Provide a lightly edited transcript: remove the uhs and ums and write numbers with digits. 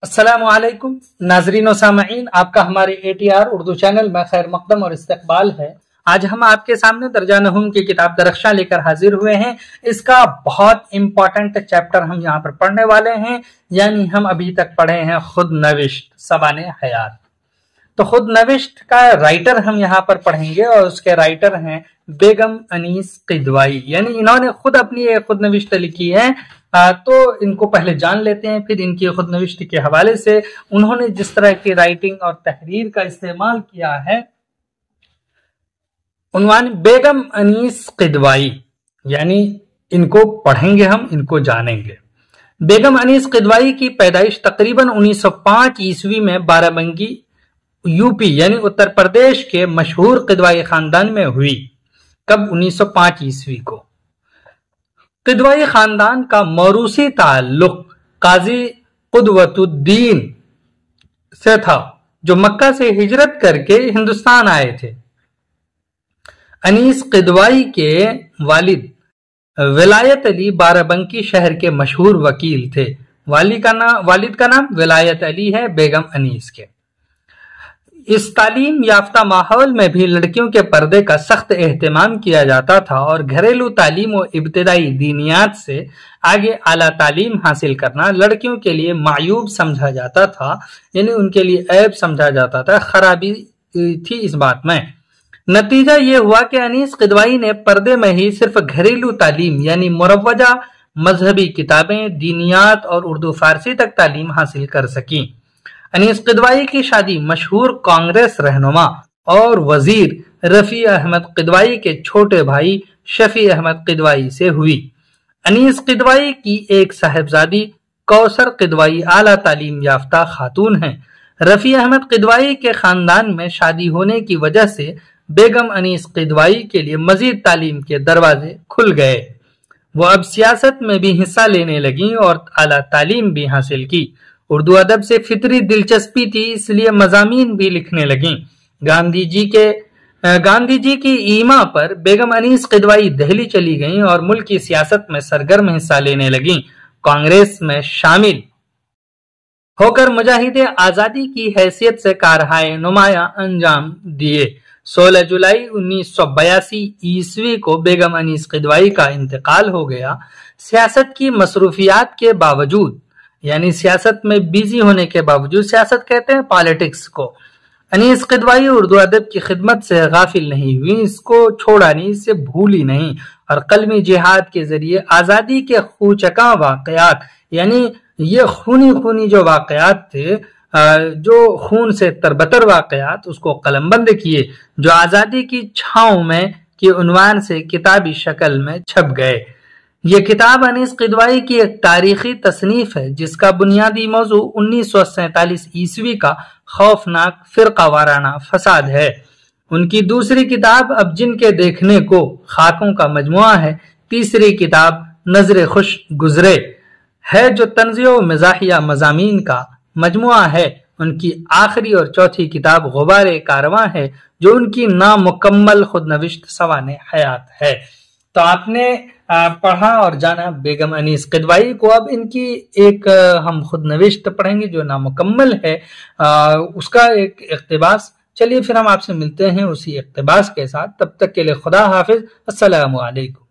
अस्सलाम वालेकुम नाजरीन और सामईन, आपका हमारे ATR उर्दू चैनल में खैर मकदम और इस्तकबाल है। आज हम आपके सामने दर्जा नहुम की किताब दरख्शां लेकर हाजिर हुए हैं। इसका बहुत इंपॉर्टेंट चैप्टर हम यहाँ पर पढ़ने वाले हैं, यानी हम अभी तक पढ़े हैं खुद नविश्त सवाने हयात। तो खुद नविश्त का राइटर हम यहाँ पर पढ़ेंगे और उसके राइटर हैं बेगम अनीस किदवाई, यानी इन्होंने खुद अपनी एक खुद नविश्त लिखी है। तो इनको पहले जान लेते हैं, फिर इनकी खुद नविश्त के हवाले से उन्होंने जिस तरह की राइटिंग और तहरीर का इस्तेमाल किया है। उन्वान बेगम अनीस किदवाई, यानी इनको पढ़ेंगे हम, इनको जानेंगे। बेगम अनीस किदवाई की पैदाइश तकरीबन 1905 ईस्वी में बाराबंकी यूपी यानी उत्तर प्रदेश के मशहूर किदवाई खानदान में हुई। कब? 1905 ईस्वी को। किदवाई खानदान का मौरूसी ताल्लुक काजी कुदवतुद्दीन से था, जो मक्का से हिजरत करके हिंदुस्तान आए थे। अनीस किदवाई के वालिद विलायत अली बाराबंकी शहर के मशहूर वकील थे। वालिद का नाम विलायत अली है, बेगम अनीस के। इस तालीम याफ्ता माहौल में भी लड़कियों के पर्दे का सख्त एहतमाम किया जाता था और घरेलू तालीम और इब्तिदाई दीनियात से आगे आला तालीम हासिल करना लड़कियों के लिए मायूब समझा जाता था, यानी उनके लिए ऐब समझा जाता था, खराबी थी इस बात में। नतीजा ये हुआ कि अनीस किदवाई ने पर्दे में ही सिर्फ घरेलू तालीम यानी मुरव्वजा मजहबी किताबें, दीनियात और उर्दू फारसी तक तालीम हासिल कर सकी। अनीस किदवाई की शादी मशहूर कांग्रेस रहनुमा और वजीर रफी अहमद किदवाई के छोटे भाई शफी अहमद किदवाई से हुई। अनीस किदवाई की एक साहिबजादी कौसर किदवाई आला तालीम याफ्ता खातून हैं। रफी अहमद किदवाई के खानदान में शादी होने की वजह से बेगम अनीस किदवाई के लिए मजीद तालीम के दरवाजे खुल गए। वो अब सियासत में भी हिस्सा लेने लगी और आला तालीम भी हासिल की। उर्दू अदब से फितरी दिलचस्पी थी, इसलिए मज़ामीन भी लिखने लगीं। गांधी जी की ईमा पर बेगम अनीस किदवाई दिल्ली चली गईं और मुल्क की सियासत में सरगर्म हिस्सा लेने लगीं। कांग्रेस में शामिल होकर मुजाहिदे आजादी की हैसियत से कारहाय नुमाया अंजाम दिए। 16 जुलाई 1982 ईस्वी को बेगम अनीस किदवाई का इंतकाल हो गया। सियासत की मसरूफियात के बावजूद, यानी सियासत में बिजी होने के बावजूद, सियासत कहते हैं पॉलिटिक्स को, अनीस किदवाई उर्दू अदब की खिदमत से गाफिल नहीं हुई, इसको छोड़ा नहीं, इससे भूली नहीं और कलमी जिहाद के जरिए आजादी के खूचका वाकयात, यानी ये खूनी जो वाकयात थे, जो खून से तरबतर वाकयात, उसको कलमबंद किए, जो आजादी की छांव में के उन्वान से किताबी शक्ल में छप गए। ये किताब अनीस किदवाई की एक तारीखी तसनीफ है, जिसका बुनियादी मौजू 1947 ईस्वी का खौफनाक फिरका वाराना फसाद है। उनकी दूसरी किताब अब जिनके देखने को खाकों का मजमुआ है। तीसरी किताब नजरे खुश गुजरे है, जो तंज़ियो मज़ाहिया मज़ामीन का मजमुआ है। उनकी आखिरी और चौथी किताब गुबारे कारवां है, जो उनकी नामुकम्मल खुद नविश्त सवाने हयात है। तो आपने पढ़ा और जाना बेगम अनीस किदवाई को। अब इनकी एक हम खुद नविश्त पढ़ेंगे जो नामुकम्मल है, उसका एक इक़्तिबास। चलिए फिर हम आपसे मिलते हैं उसी इक़्तिबास के साथ। तब तक के लिए खुदा हाफिज, अस्सलामु अलैकुम।